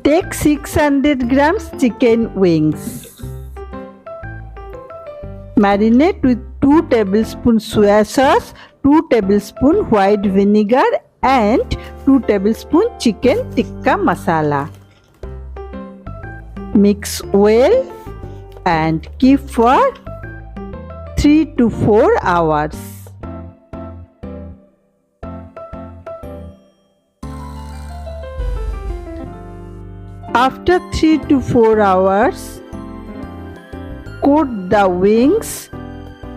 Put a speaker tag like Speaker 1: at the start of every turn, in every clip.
Speaker 1: Take 600 grams chicken wings. Marinate with 2 tablespoons soya sauce, 2 tablespoons white vinegar and 2 tablespoons chicken tikka masala. Mix well and keep for 3 to 4 hours. After 3 to 4 hours, coat the wings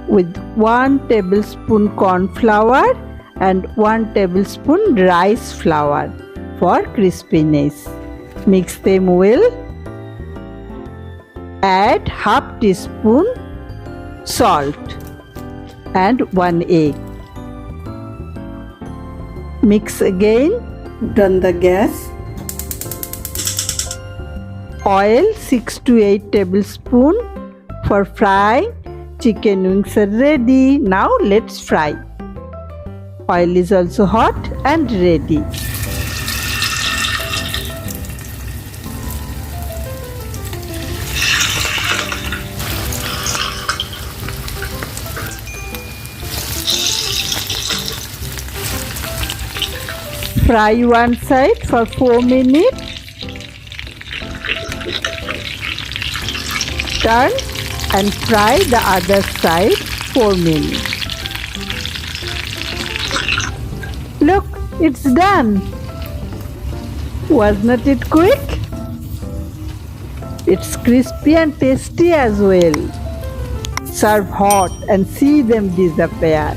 Speaker 1: with 1 tablespoon corn flour and 1 tablespoon rice flour for crispiness. Mix them well. Add half teaspoon salt and 1 egg. Mix again. Turn the gas. Oil 6 to 8 tablespoons for frying. Chicken wings are ready. Now let's fry. Oil is also hot and ready. Fry one side for 4 minutes. Turn and fry the other side 4 minutes. Look, it's done. Was not it quick? It's crispy and tasty as well. Serve hot and see them disappear.